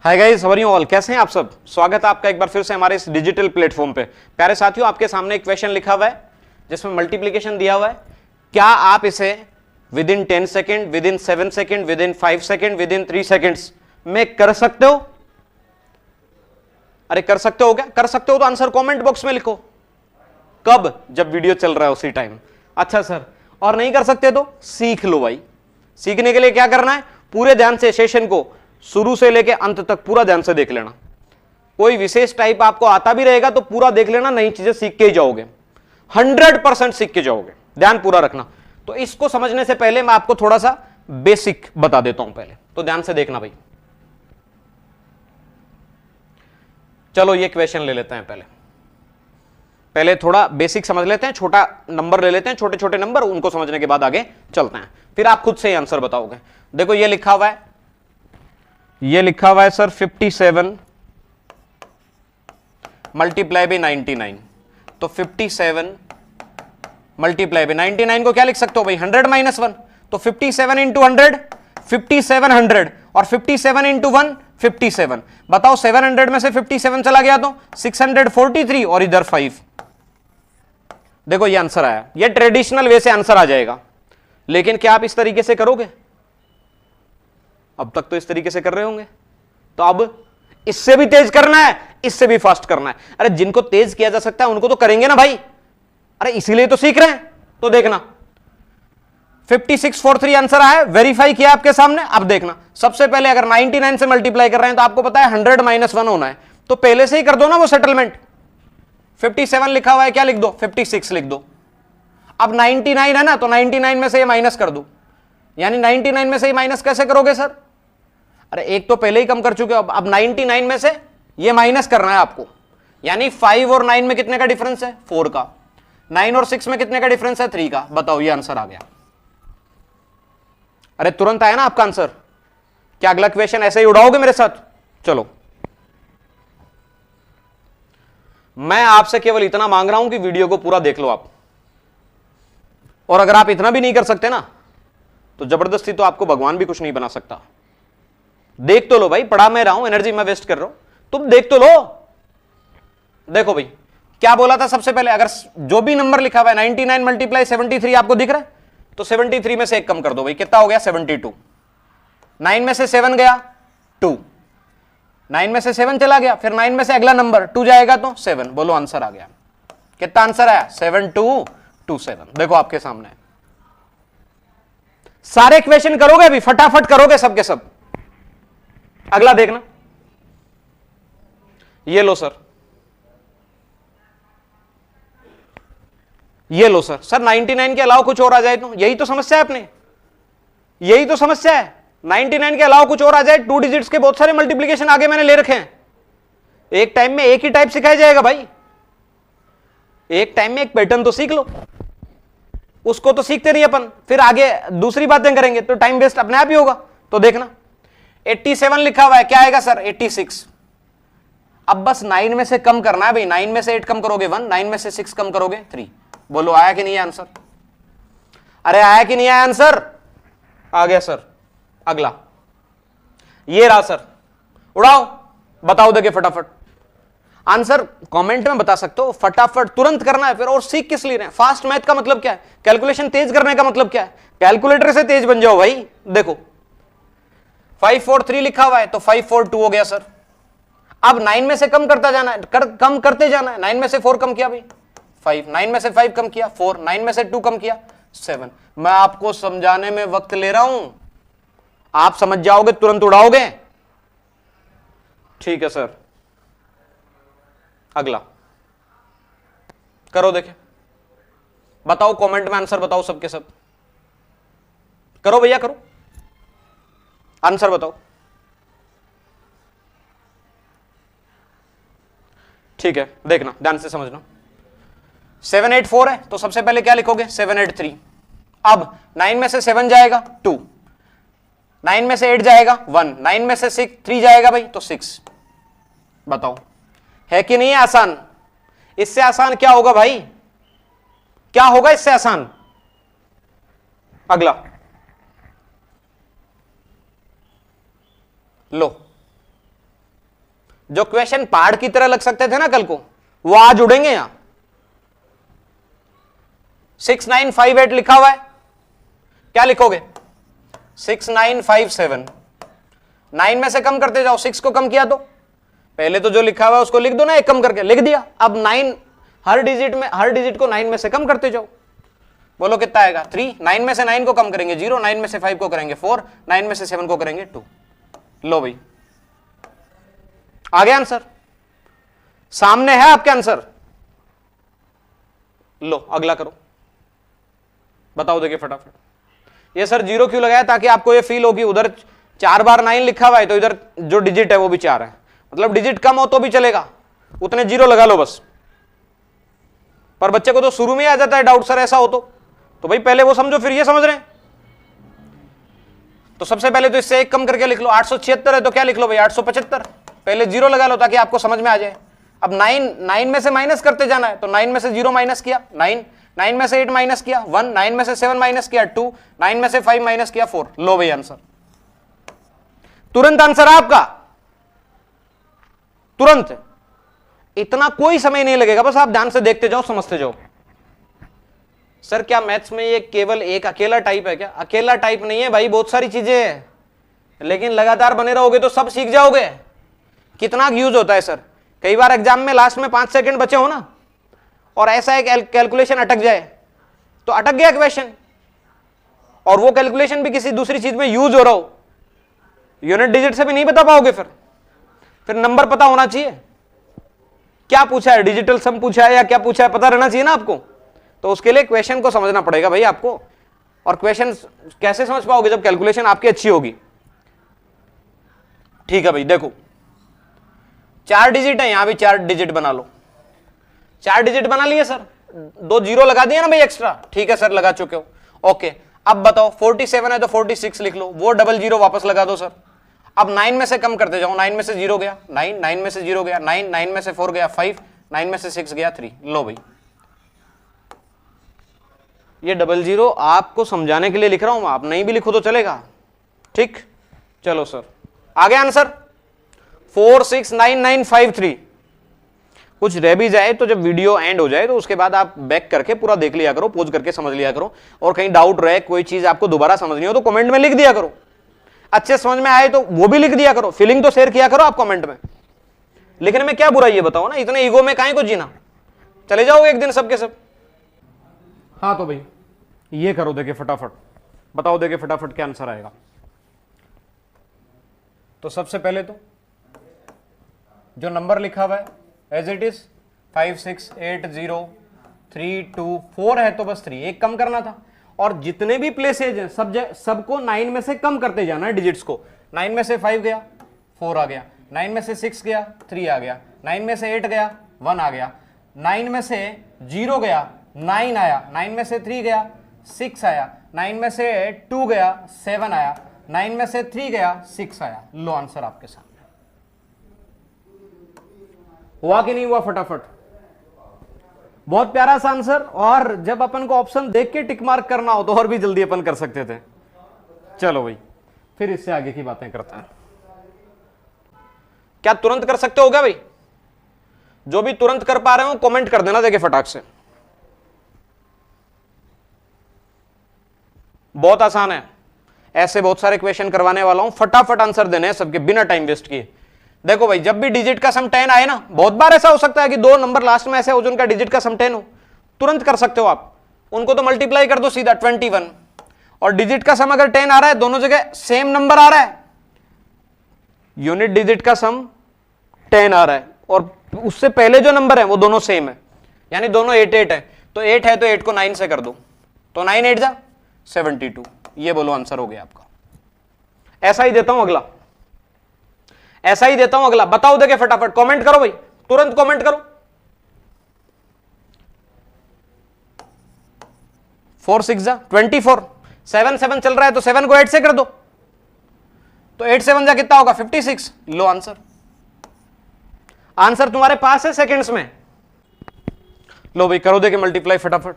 Hi guys, how are you all? कैसे हैं आप सब? स्वागत है आपका एक बार फिर से हमारे इस डिजिटल प्लेटफॉर्म पे। प्यारे साथियों, आपके सामने एक क्वेश्चन लिखा हुआ है जिसमें मल्टीप्लिकेशन दिया हुआ है। क्या आप इसे with in 10 second, with in 7 second, with in 5 second, with in 3 seconds में कर सकते हो? अरे कर सकते हो क्या? कर सकते हो तो आंसर कमेंट बॉक्स में लिखो। कब? जब वीडियो चल रहा है उसी टाइम। अच्छा सर, और नहीं कर सकते तो सीख लो भाई। सीखने के लिए क्या करना है? पूरे ध्यान से सेशन को शुरू से लेके अंत तक पूरा ध्यान से देख लेना। कोई विशेष टाइप आपको आता भी रहेगा तो पूरा देख लेना, नई चीजें सीख के ही जाओगे। 100% सीख के जाओगे, ध्यान पूरा रखना। तो इसको समझने से पहले मैं आपको थोड़ा सा बेसिक बता देता हूं पहले, तो ध्यान से देखना भाई। चलो ये क्वेश्चन ले लेते हैं। पहले थोड़ा बेसिक समझ लेते हैं, छोटा नंबर ले लेते हैं, छोटे छोटे नंबर, उनको समझने के बाद आगे चलते हैं। फिर आप खुद से ही आंसर बताओगे। देखो ये लिखा हुआ है, ये लिखा हुआ है सर 57 मल्टीप्लाई बाई 99। तो 57 मल्टीप्लाई बाई 99 को क्या लिख सकते हो भाई? 100 माइनस 1। तो 57 इंटू 100 5700, और 57 इंटू 1 57। बताओ 700 में से 57 चला गया तो 643, और इधर 5। देखो ये आंसर आया। ये ट्रेडिशनल वे से आंसर आ जाएगा, लेकिन क्या आप इस तरीके से करोगे? अब तक तो इस तरीके से कर रहे होंगे, तो अब इससे भी तेज करना है, इससे भी फास्ट करना है। अरे जिनको तेज किया जा सकता है उनको तो करेंगे ना भाई। अरे इसीलिए तो सीख रहे हैं। तो देखना 5643 आंसर आया, वेरीफाई किया आपके सामने। अब देखना, सबसे पहले अगर 99 से मल्टीप्लाई कर रहे हैं तो आपको पता है 100 माइनस 1 होना है, तो पहले से ही कर दो ना वो सेटलमेंट। 57 लिखा हुआ है, क्या लिख दो? 56 लिख दो। अब 99 है ना, तो 99 में से ये माइनस कर दो। यानी 99 में से ये माइनस कैसे करोगे सर? अरे एक तो पहले ही कम कर चुके हो, अब 99 में से ये माइनस करना है आपको। यानी 5 और 9 में कितने का डिफरेंस है? 4 का। 9 और 6 में कितने का डिफरेंस है? 3 का। बताओ, ये आंसर आ गया। अरे तुरंत आया ना आपका आंसर। क्या अगला क्वेश्चन ऐसे ही उड़ाओगे मेरे साथ? चलो, मैं आपसे केवल इतना मांग रहा हूं कि वीडियो को पूरा देख लो आप। और अगर आप इतना भी नहीं कर सकते ना, तो जबरदस्ती तो आपको भगवान भी कुछ नहीं बना सकता। देख तो लो भाई, पढ़ा मैं रहा हूं, एनर्जी मैं वेस्ट कर रहा हूं, तुम देख तो लो। देखो भाई, क्या बोला था सबसे पहले? अगर जो भी नंबर लिखा हुआ है 99 मल्टीप्लाई 73 आपको दिख रहा है, तो 73 में से एक कम कर दो भाई। कितना हो गया? 72। 9 में से 7 गया 2, 9 में से 7 चला गया, फिर 9 में से अगला नंबर 2 जाएगा तो 7। बोलो आंसर आ गया। कितना आंसर आया? 7227। देखो आपके सामने सारे क्वेश्चन करोगे अभी, फटाफट करोगे सबके सब। अगला देखना, ये लो सर, ये लो सर। सर 99 के अलावा कुछ और आ जाए तो? यही तो समस्या है अपने, यही तो समस्या है। 99 के अलावा कुछ और आ जाए, 2 डिजिट्स के बहुत सारे मल्टीप्लिकेशन आगे मैंने ले रखे हैं। एक टाइम में एक ही टाइप सिखाया जाएगा भाई। एक टाइम में एक पैटर्न तो सीख लो, उसको तो सीखते रहिए अपन, फिर आगे दूसरी बातें करेंगे तो टाइम वेस्ट अपने आप ही होगा। तो देखना 87 लिखा हुआ है, क्या आएगा सर? 86। अब बस 9 में से कम करना है भाई। 9 में से 8 कम करोगे 1, 9 में से 6 कम करोगे 3। बोलो आया कि नहीं आंसर? अरे आया कि नहीं आया आंसर? आ गया सर। अगला ये रहा सर, उड़ाओ, बताओ देखे फटाफट आंसर। कमेंट में बता सकते हो, फटाफट तुरंत करना है फिर। और सीख किस लिए रहे हैं? फास्ट मैथ का मतलब क्या है? कैलकुलेशन तेज करने का मतलब क्या है? कैलकुलेटर से तेज बन जाओ भाई। देखो 543 लिखा हुआ है, तो 542 हो गया सर। अब 9 में से कम करता जाना है, कम करते जाना है। 9 में से 4 कम किया भाई 5, 9 में से 5 कम किया 4, 9 में से 2 कम किया 7। मैं आपको समझाने में वक्त ले रहा हूं, आप समझ जाओगे, तुरंत उड़ाओगे। ठीक है सर, अगला करो, देखे बताओ, कमेंट में आंसर बताओ सबके सब। करो भैया, करो आंसर बताओ। ठीक है, देखना ध्यान से समझना। 784 है, तो सबसे पहले क्या लिखोगे? 783। अब 9 में से 7 जाएगा 2, 9 में से 8 जाएगा 1, 9 में से 3 जाएगा भाई तो 6। बताओ है कि नहीं है आसान? इससे आसान क्या होगा भाई? क्या होगा इससे आसान? अगला लो, जो क्वेश्चन पहाड़ की तरह लग सकते थे ना कल को, वो आज उड़ेंगे यहां। 6958 लिखा हुआ है, क्या लिखोगे? 6957। 9 में से कम करते जाओ, 6 को कम किया तो पहले तो जो लिखा हुआ है उसको लिख दो ना, एक कम करके लिख दिया। अब 9 हर डिजिट को 9 में से कम करते जाओ। बोलो कितना आएगा? 3। 9 में से 9 को कम करेंगे 0, 9 में से 5 को करेंगे 4, 9 में से 7 को करेंगे 2। लो भाई, आ गया आंसर, सामने है आपके आंसर। लो अगला करो, बताओ देखिए फटाफट। ये सर 0 क्यों लगाया? ताकि आपको ये फील हो कि उधर 4 बार 9 लिखा हुआ है तो इधर जो डिजिट है वो भी 4 है, मतलब डिजिट कम हो तो भी चलेगा, उतने 0 लगा लो बस। पर बच्चे को तो शुरू में आ जाता है डाउट, सर ऐसा हो तो भाई पहले वो समझो फिर ये समझ रहे हैं। तो सबसे पहले तो इससे एक कम करके लिख लो। 876 है तो क्या लिख लो भाई? 875। पहले 0 लगा लो ताकि आपको समझ में आ जाए। अब 9 में से माइनस करते जाना है, तो 9 में से 0 माइनस किया 9, 9 में से 8 माइनस किया 1, 9 में से 7 माइनस किया 2, 9 में से 5 माइनस किया 4। लो भाई आंसर, तुरंत आंसर आपका, तुरंत। इतना कोई समय नहीं लगेगा, बस आप ध्यान से देखते जाओ, समझते जाओ। सर क्या मैथ्स में ये केवल एक अकेला टाइप है क्या? अकेला टाइप नहीं है भाई, बहुत सारी चीजें हैं, लेकिन लगातार बने रहोगे तो सब सीख जाओगे। कितना यूज होता है सर, कई बार एग्जाम में लास्ट में 5 सेकंड बचे हो ना, और ऐसा एक कैलकुलेशन अटक जाए तो अटक गया क्वेश्चन, और वो कैलकुलेशन भी किसी दूसरी चीज में यूज हो रहा हो, यूनिट डिजिट से भी नहीं बता पाओगे। फिर नंबर पता होना चाहिए, क्या पूछा है, डिजिटल सम पूछा है या क्या पूछा है, पता रहना चाहिए ना आपको। तो उसके लिए क्वेश्चन को समझना पड़ेगा भाई आपको। और क्वेश्चन कैसे समझ पाओगे? जब कैलकुलेशन आपकी अच्छी होगी। ठीक है भाई, देखो 4 डिजिट है, यहां भी 4 डिजिट बना लो। 4 डिजिट बना लिए सर, 2 0 लगा दिए ना भाई एक्स्ट्रा। ठीक है सर, लगा चुके हो, ओके। अब बताओ 47 है तो 46 लिख लो, वो 00 वापस लगा दो सर। अब 9 में से कम करते जाओ, 9 में से 0 गया 9, 9 में से 0 गया 9, 9 में से 4 गया 5, 9 में से 6 गया 3। लो भाई, ये 00 आपको समझाने के लिए लिख रहा हूं, आप नहीं भी लिखो तो चलेगा। ठीक, चलो सर आगे आंसर 469953। कुछ रह भी जाए तो जब वीडियो एंड हो जाए तो उसके बाद आप बैक करके पूरा देख लिया करो, पोज करके समझ लिया करो, और कहीं डाउट रहे, कोई चीज आपको दोबारा समझनी हो तो कमेंट में लिख दिया करो। अच्छे समझ में आए तो वो भी लिख दिया करो, फीलिंग तो शेयर किया करो आप कमेंट में। लिखने में क्या बुराई है बताओ ना, इतने ईगो में काहे को जीना, चले जाओगे एक दिन सबके सब। हाँ तो भाई ये करो, देखिए फटाफट बताओ, देखिए फटाफट क्या आंसर आएगा। तो सबसे पहले तो जो नंबर लिखा हुआ है एज इट इज 568032 है तो बस 3 एक कम करना था, और जितने भी प्लेसेज हैं सबको 9 में से कम करते जाना है डिजिट्स को। 9 में से 5 गया 4 आ गया, 9 में से 6 गया 3 आ गया, 9 में से 8 गया 1 आ गया, 9 में से 0 गया 9 आया, 9 में से 3 गया 6 आया, 9 में से 2 गया 7 आया, 9 में से 3 गया 6 आया। लो आंसर आपके सामने, हुआ कि नहीं हुआ? फटाफट, बहुत प्यारा सा आंसर। और जब अपन को ऑप्शन देख के टिक मार्क करना हो तो और भी जल्दी अपन कर सकते थे। चलो भाई फिर इससे आगे की बातें करते हैं। क्या तुरंत कर सकते हो क्या भाई? जो भी तुरंत कर पा रहे हो कमेंट कर देना, देखिए फटाक से। बहुत आसान है, ऐसे बहुत सारे क्वेश्चन करवाने वाला हूं, फटाफट आंसर देने हैं सबके बिना टाइम वेस्ट किए। देखो भाई, जब भी डिजिट का सम 10 आए ना, बहुत बार ऐसा हो सकता है कि 2 नंबर लास्ट में ऐसे हो जिनका डिजिट का सम 10 हो, तुरंत कर सकते हो आप उनको, तो मल्टीप्लाई कर दो सीधा 21। और डिजिट का सम अगर 10 आ रहा है, दोनों जगह सेम नंबर आ रहा है, यूनिट डिजिट का सम 10 आ रहा है और उससे पहले जो नंबर है वो दोनों सेम है, यानी दोनों 8 8 है, तो 8 है तो 8 को 9 से कर दो, तो 9 8 जा 72। ये बोलो आंसर हो गया आपका। ऐसा ही देता हूं अगला, ऐसा ही देता हूं अगला, बताओ देखे फटाफट, कमेंट करो भाई, तुरंत कमेंट करो। 4 6 जा 24, 7 7 चल रहा है तो 7 को 8 से कर दो, तो 8 7 जा कितना होगा 56। लो आंसर, आंसर तुम्हारे पास है सेकंड्स में। लो भाई करो देखे मल्टीप्लाई फटाफट,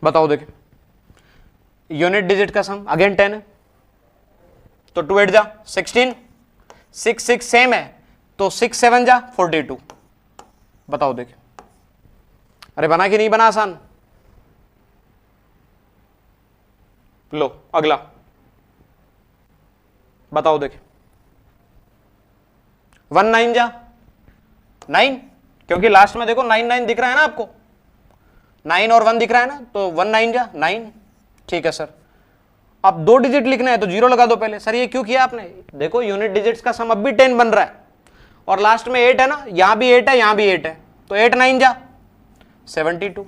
बताओ देखे। यूनिट डिजिट का सम अगेन 10 है, तो 2 8 जा 16, 6 6 सेम है तो 6 7 जा 42। बताओ देखिए, अरे बना कि नहीं बना आसान? लो अगला बताओ देखिए, 1 9 जा 9, क्योंकि लास्ट में देखो 9 9 दिख रहा है ना आपको, 9 और 1 दिख रहा है ना, तो 1 9 जा 9। ठीक है सर, अब 2 डिजिट लिखना है तो 0 लगा दो पहले। सर ये क्यों किया आपने? देखो यूनिट डिजिट्स का सम अब भी 10 बन रहा है और लास्ट में 8 है ना, यहां भी 8 है यहां भी 8 है, तो 8 9 जा 72।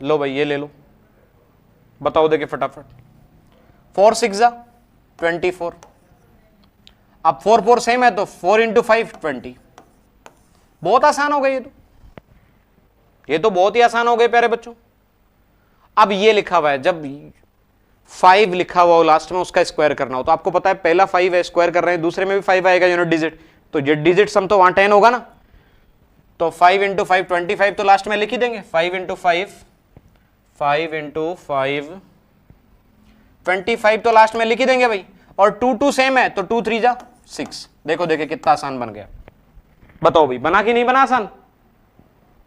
लो भाई ये ले लो, बताओ देखिए फटाफट। 4 6 जा 24। अब 4 4 सेम है तो 4 × 5 20। बहुत आसान हो गई ये तो बहुत ही आसान हो गए प्यारे बच्चों। अब ये लिखा हुआ है, जब 5 लिखा हुआ हो लास्ट में उसका स्क्वायर करना हो, तो आपको पता है पहला 5 है, स्क्वायर कर रहे हैं, दूसरे में भी 5 आएगा यूनिट डिजिट, तो ये डिजिट सम तो वहां 10 होगा ना, तो 5 × 5 25 तो लास्ट में लिख ही देंगे। 5 × 5 5 × 5 25 तो लास्ट में लिख ही देंगे भाई, और 2 2 सेम है तो 2 3 जा 6। देखो देखिए कितना आसान बन गया। बताओ भाई बना कि नहीं बना आसान?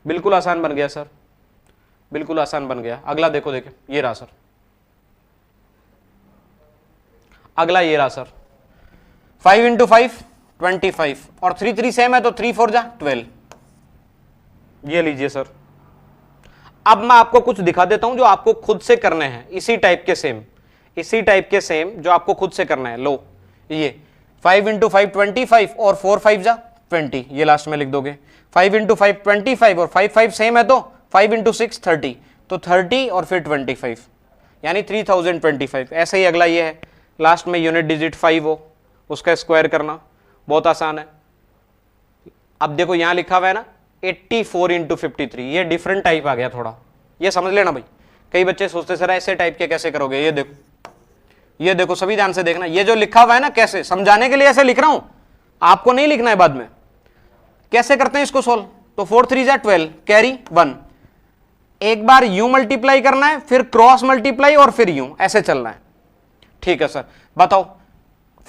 बिल्कुल आसान बन गया सर, बिल्कुल आसान बन गया। अगला देखो देखिए, ये रहा सर, अगला ये रहा सर, 5 × 5 25 और 3 3 सेम है तो 3 4 जा 12। ये लीजिए सर। अब मैं आपको कुछ दिखा देता हूं जो आपको खुद से करने हैं, इसी टाइप के सेम, इसी टाइप के सेम जो आपको खुद से करना है। लो ये 5 × 5 25 और 4 5 जा 20, ये लास्ट में लिख दोगे। 5 × 5 25 और 5 5 सेम है तो 5 × 6 30, तो 30 और फिर 25 यानी 3025। ऐसे ही अगला ये है, लास्ट में यूनिट डिजिट 5 हो, उसका स्क्वायर करना बहुत आसान है। अब देखो यहां लिखा हुआ है ना 84 × 53, ये डिफरेंट टाइप आ गया थोड़ा, ये समझ लेना भाई। कई बच्चे सोचते सर ऐसे टाइप के कैसे करोगे, ये देखो, ये देखो सभी ध्यान से देखना, ये जो लिखा हुआ है ना, कैसे समझाने के लिए ऐसे लिख रहा हूं, आपको नहीं लिखना है बाद में। कैसे करते हैं इसको सोल्व? तो 4 3 जा 12 कैरी 1, एक बार यू मल्टीप्लाई करना है, फिर क्रॉस मल्टीप्लाई और फिर यू, ऐसे चलना है। ठीक है सर, बताओ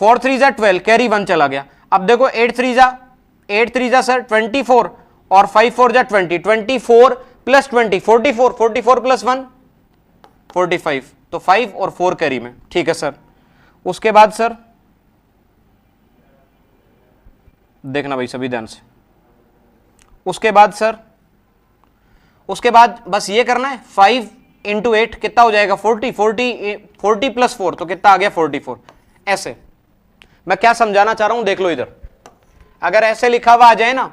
4 3 जा 12 कैरी 1 चला गया। अब देखो 8 3 जा सर 24 और 5 4 जा 20, 24 प्लस 20 44, 44 प्लस 1 45, तो 5 और 4 कैरी में। ठीक है सर, उसके बाद सर देखना भाई सभी ध्यान से, उसके बाद सर, उसके बाद बस ये करना है 5 × 8 कितना हो जाएगा 40, 40 प्लस 4 तो कितना आ गया 44। ऐसे मैं क्या समझाना चाह रहा हूं देख लो इधर, अगर ऐसे लिखा हुआ आ जाए ना,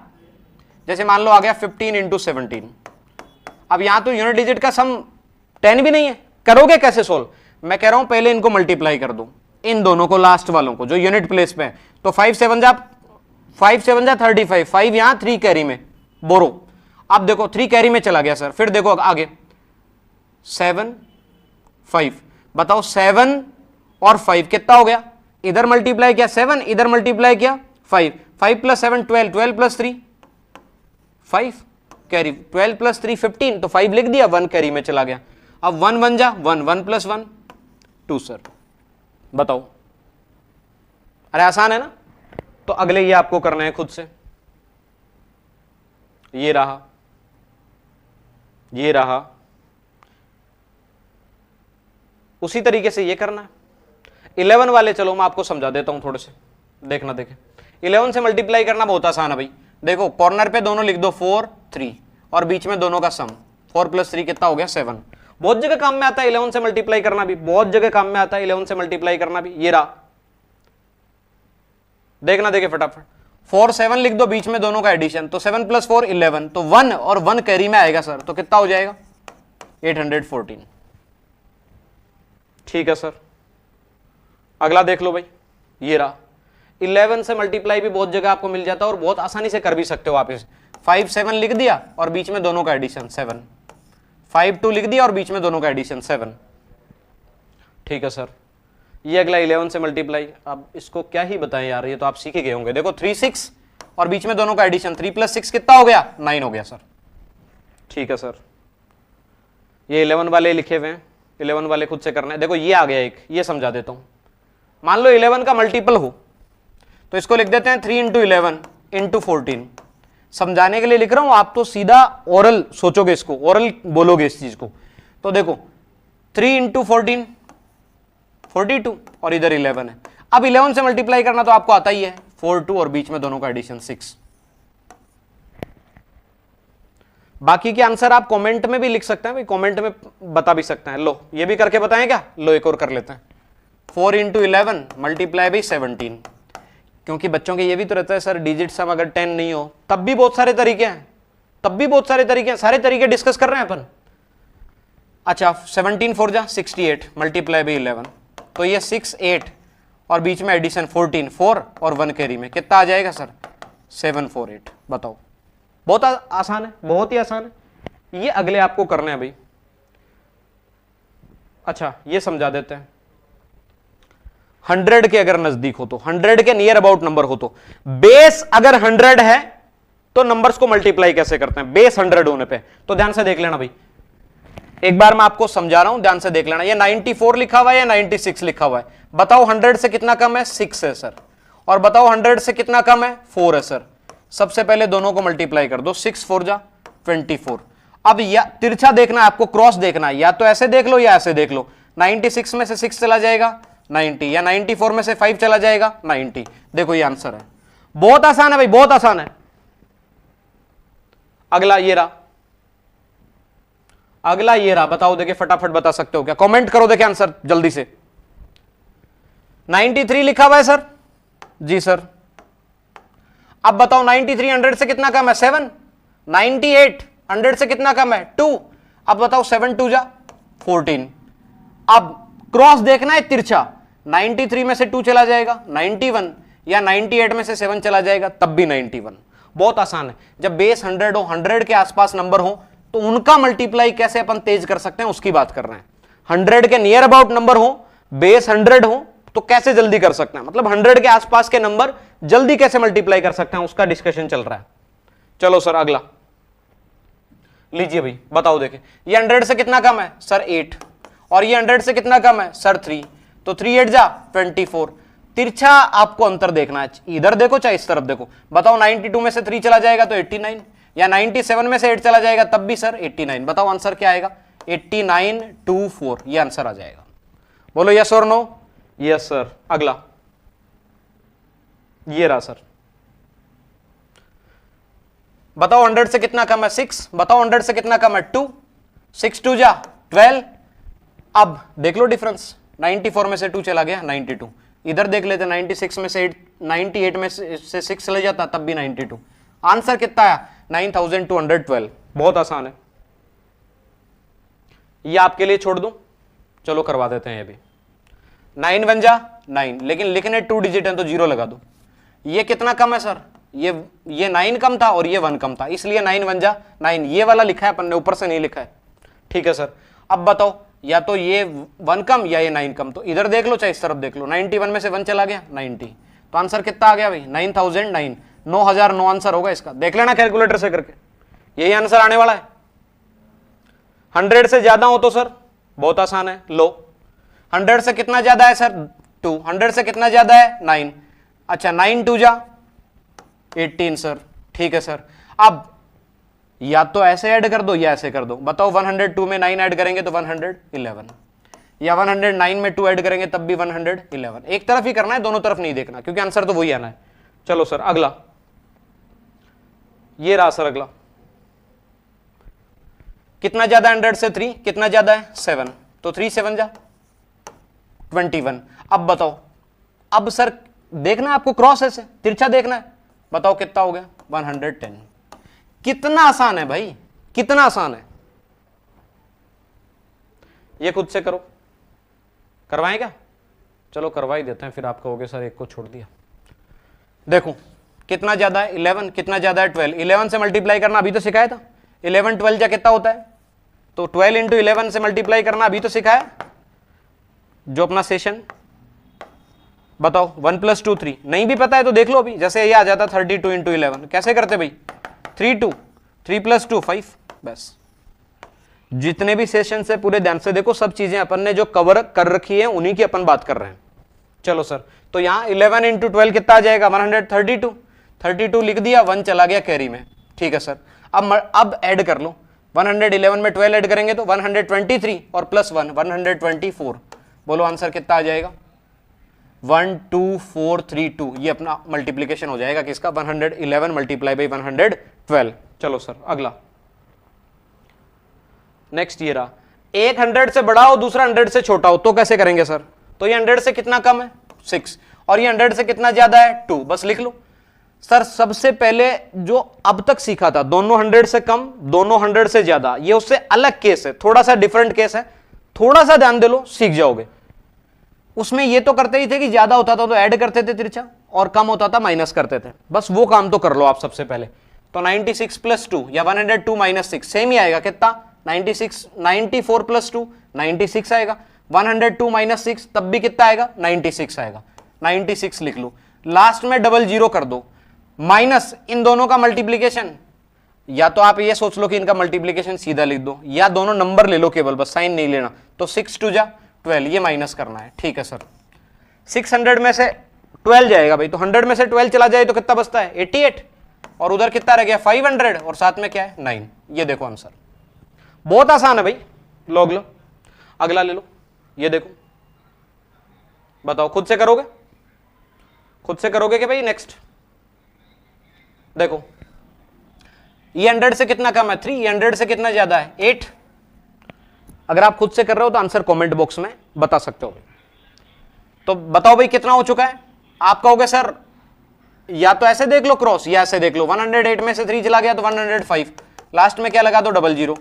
जैसे मान लो आ गया 15 × 17, अब यहां तो यूनिट डिजिट का सम 10 भी नहीं है, करोगे कैसे सोल्व? मैं कह रहा हूं पहले इनको मल्टीप्लाई कर दो, इन दोनों को, लास्ट वालों को जो यूनिट प्लेस पे है, तो 5 7 जा 35, 5 यहां 3 कैरी में बोरो। अब देखो 3 कैरी में चला गया सर, फिर देखो आगे 7 5, बताओ 7 और 5 कितना हो गया, इधर मल्टीप्लाई किया 7, इधर मल्टीप्लाई किया 5, 5 प्लस 7 12, 12 प्लस 3 5 कैरी, 12 प्लस 3 15, तो 5 लिख दिया, 1 कैरी में चला गया। अब 1 1 जा 1, 1 प्लस 1 2 सर। बताओ, अरे आसान है ना? तो अगले ये आपको करना है खुद से, ये रहा, ये रहा, उसी तरीके से ये करना है। 11 वाले चलो मैं आपको समझा देता हूं थोड़े से, देखना देखे। 11 से मल्टीप्लाई करना बहुत आसान है भाई। देखो कॉर्नर पे दोनों लिख दो 4 3 और बीच में दोनों का सम 4 प्लस 3 कितना हो गया 7। बहुत जगह काम में आता है 11 से मल्टीप्लाई करना भी, बहुत जगह काम में आता है 11 से मल्टीप्लाई करना भी। ये रहा, देखना देखे फटाफट, 4 7 लिख दो, बीच में दोनों का एडिशन, तो 7 प्लस 4 11, तो 1 और 1 कैरी में आएगा सर, तो कितना हो जाएगा 814। ठीक है सर, अगला देख लो भाई, ये रहा। 11 से मल्टीप्लाई भी बहुत जगह आपको मिल जाता है और बहुत आसानी से कर भी सकते हो आप इसे। 5 7 लिख दिया और बीच में दोनों का एडिशन 7, 5 2 लिख दिया और बीच में दोनों का एडिशन 7। ठीक है सर, ये अगला 11 से मल्टीप्लाई, अब इसको क्या ही बताएं यार, ये तो आप सीख ही गए होंगे। देखो 3 6 और बीच में दोनों का एडिशन 3 प्लस 6 कितना हो गया 9 हो गया सर। ठीक है सर, ये 11 वाले लिखे हुए हैं, 11 वाले खुद से करना है। देखो ये आ गया एक, ये समझा देता हूं। मान लो 11 का मल्टीपल हो तो इसको लिख देते हैं 3 × 11 × 14। समझाने के लिए लिख रहा हूं, आप तो सीधा ओरल सोचोगे, इसको ओरल बोलोगे इस चीज को। तो देखो 3 × 14 42 और इधर 11 है। अब 11 से मल्टीप्लाई करना तो आपको आता ही है, 4 2 और बीच में दोनों का एडिशन 6। बाकी के आंसर आप कमेंट में भी लिख सकते हैं भाई, कमेंट में बता भी सकते हैं। लो ये भी करके बताएं क्या? लो एक और कर लेते हैं। 4 × 11 मल्टीप्लाई बाई 17, क्योंकि बच्चों के ये भी तो रहता है सर डिजिट सम अगर 10 नहीं हो तब भी बहुत सारे तरीके हैं, तब भी बहुत सारे तरीके हैं, सारे तरीके डिस्कस कर रहे हैं अपन। अच्छा 17 4 जा 68 मल्टीप्लाई बाई 11, तो ये 6 8 और बीच में एडिशन 14 4 और 1 कैरी में कितना आ जाएगा सर? 7 4 8। बताओ, बहुत आसान है, बहुत ही आसान है। ये अगले आपको करना है भाई। अच्छा ये समझा देते हैं, 100 के अगर नजदीक हो तो, 100 के नियर अबाउट नंबर हो तो, बेस अगर 100 है तो नंबर्स को मल्टीप्लाई कैसे करते हैं बेस 100 होने पे? तो ध्यान से देख लेना भाई, एक बार मैं आपको समझा रहा हूं, ध्यान से देख लेना। ये 94 लिखा हुआ है या 96 लिखा हुआ है? बताओ 100 से कितना कम है? 6 है सर। और बताओ 100 से कितना कम है? 4 है सर। सबसे पहले दोनों को मल्टीप्लाई कर दो, 6 4 जा 24। अब या तिरछा देखना है आपको, क्रॉस देखना है, या तो ऐसे देख लो या ऐसे देख लो। 96 में से 6 चला जाएगा 90, या 94 में से 5 चला जाएगा 90। देखो ये आंसर है, बहुत आसान है भाई, बहुत आसान है। अगला ये रहा, अगला ये रहा, बताओ देखिए फटाफट बता सकते हो क्या? कमेंट करो देखिए आंसर जल्दी से। 93 लिखा हुआ है सर जी सर। अब बताओ 93 100 से कितना कम है? 7। 98 100 से कितना कम है? 2। अब बताओ 7 2 जा 14। अब क्रॉस देखना है तिरछा, 93 में से 2 चला जाएगा 91, या 98 में से 7 चला जाएगा तब भी 91। बहुत आसान है। जब बेस 100 हो, 100 के आसपास नंबर हो, तो उनका मल्टीप्लाई कैसे अपन तेज कर सकते हैं उसकी बात कर रहे हैं। 100 के नियर अबाउट नंबर हो, बेस 100 हो, तो कैसे जल्दी कर सकते हैं, मतलब 100 के आसपास के नंबर जल्दी कैसे मल्टीप्लाई कर सकते हैं उसका डिस्कशन चल रहा है। चलो सर अगला लीजिए भाई, बताओ देखिए ये 100 से कितना कम है सर? 8। और ये 100 से कितना कम है सर? 3। तो 3 8 जा 24। तिरछा आपको अंतर देखना है, इधर देखो चाहे इस तरफ देखो। बताओ 92 में से 3 चला जाएगा तो 89, या 97 में से 8 चला जाएगा तब भी सर 89। बताओ आंसर क्या आएगा? 89 2 4, ये आंसर आ जाएगा। बोलो यस और नो? Yes sir. अगला ये रहा सर, बताओ 100 से कितना कम है? 6। बताओ 100 से कितना कम है? 2। 6 2 जा 12। अब देख लो डिफरेंस, 94 में से 2 चला गया 92। इधर देख लेते, 96 में से 98 में से 6 चले जाता तब भी 92। आंसर कितना आया? 9212। बहुत आसान है, ये आपके लिए छोड़ दूं, चलो करवा देते हैं ये भी। 9 1 जा 9, लेकिन लिखने 2 डिजिट है तो 0 लगा दो। ये कितना कम है सर? ये 9 कम था और ये 1 कम था, इसलिए 9 1 जा 9। ये वाला लिखा है अपन ने, ऊपर से नहीं लिखा है, ठीक है सर। अब बताओ या तो ये 1 कम या ये 9 कम, तो इधर देख लो चाहे इस तरफ देख लो। 91 में से 1 चला गया 90, तो आंसर कितना आ गया भाई? 9009। 9009 आंसर होगा इसका, देख लेना कैलकुलेटर से करके, यही आंसर आने वाला है। 100 से ज्यादा हो तो सर बहुत आसान है, लो 100 से कितना ज्यादा है सर? 2। 100 से कितना ज्यादा है? 9। अच्छा 9 2 जा 18 सर, ठीक है सर। अब या तो ऐसे ऐड कर दो या ऐसे कर दो। बताओ 102 में 9 ऐड करेंगे तो 111, या 109 में 2 ऐड करेंगे तब भी 111। एक तरफ ही करना है, दोनों तरफ नहीं देखना, क्योंकि आंसर तो वही आना है। चलो सर अगला ये रहा सर। अगला कितना ज्यादा 100 से? 3। कितना ज्यादा है? 7। तो 3 7 जा 21। अब बताओ, अब सर देखना है आपको, क्रॉस ऐसे तिरछा देखना है। बताओ कितना हो गया? 110। कितना आसान है भाई, कितना आसान है। ये खुद से करो, करवाएं क्या? चलो करवा ही देते हैं, फिर आप कहोगे सर एक को छोड़ दिया। देखो कितना ज्यादा है? 11। कितना ज्यादा है? 12। 11 से मल्टीप्लाई करना अभी तो सिखाया था। 11 12 जा कितना होता है? तो 12 इंटू 11 से मल्टीप्लाई करना अभी तो सिखाया जो अपना सेशन। बताओ 1 + 2 3। नहीं भी पता है तो देख लो अभी, जैसे ये आ जाता 32 इंटू 11। कैसे करते भाई? 3 2, 3 + 2 5, बस जितने भी सेशन से पूरे ध्यान से देखो, सब चीजें अपन ने जो कवर कर रखी है उन्हीं की अपन बात कर रहे हैं। चलो सर, तो यहां 11 इंटू 12 कितना आ जाएगा 132, 32 लिख दिया, 1 चला गया कैरी में। ठीक है सर, अब ऐड कर लो, 111 में 12 ऐड करेंगे तो 123 और प्लस 1 124। बोलो आंसर कितना आ जाएगा 12432। ये अपना मल्टीप्लीकेशन हो जाएगा किसका 111 मल्टीप्लाई बाई 112। चलो सर अगला, नेक्स्ट ये रहा, एक 100 से बड़ा हो दूसरा 100 से छोटा हो तो कैसे करेंगे सर? तो ये 100 से कितना कम है 6 और ये 100 से कितना ज्यादा है 2, बस लिख लो सर। सबसे पहले जो अब तक सीखा था, दोनों 100 से कम दोनों 100 से ज्यादा, ये उससे अलग केस है, थोड़ा सा डिफरेंट केस है, थोड़ा सा ध्यान दे लो सीख जाओगे। उसमें ये तो करते ही थे कि ज्यादा होता था तो ऐड करते थे तिरछा और कम होता था माइनस करते थे, बस वो काम तो कर लो आप सबसे पहले। तो 96 प्लस 2 या 102 माइनस 6 सेम ही आएगा कितना 96, 94 प्लस 2 96 आएगा, 102 माइनस 6 तब भी कितना आएगा 96 आएगा। 96 लिख लो, लास्ट में डबल जीरो कर दो, माइनस इन दोनों का मल्टीप्लीकेशन, या तो आप ये सोच लो कि इनका मल्टीप्लीकेशन सीधा लिख दो या दोनों नंबर ले लो केवल, बस साइन नहीं लेना। तो 6 2 जा 12, ये माइनस करना है। ठीक है सर, 600 में से 12 जाएगा भाई, तो 100 में से 12 चला जाए तो कितना बचता है 88 और उधर कितना रह गया 500 और साथ में क्या है 9। ये देखो आंसर, बहुत आसान है भाई, लॉग लो। अगला ले लो, ये देखो, बताओ खुद से करोगे, खुद से करोगे कि भाई नेक्स्ट? देखो ये 100 से कितना कम है 3, ये 100 से कितना ज्यादा है 8। अगर आप खुद से कर रहे हो तो आंसर कमेंट बॉक्स में बता सकते हो। तो बताओ भाई कितना हो चुका है? आप कहोगे सर या तो ऐसे देख लो क्रॉस या ऐसे देख लो, 108 में से 3 चला गया तो 105, लास्ट में क्या लगा दो डबल जीरो।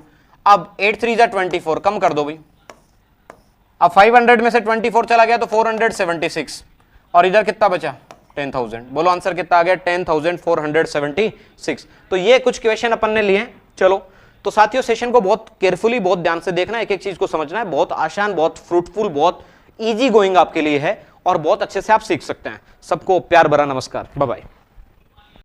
अब 8 3 जा 24, कम कर दो भाई। अब 500 में से 24 चला गया तो 476 और इधर कितना बचा 10,000। बोलो आंसर कितना आ गया 10,476। तो ये कुछ क्वेश्चन अपन ने लिए हैं। चलो तो साथियों सेशन को बहुत केयरफुली बहुत ध्यान से देखना है, एक एक चीज को समझना है। बहुत आसान, बहुत फ्रूटफुल, बहुत इजी गोइंग आपके लिए है और बहुत अच्छे से आप सीख सकते हैं। सबको प्यार भरा नमस्कार, बाय बाय।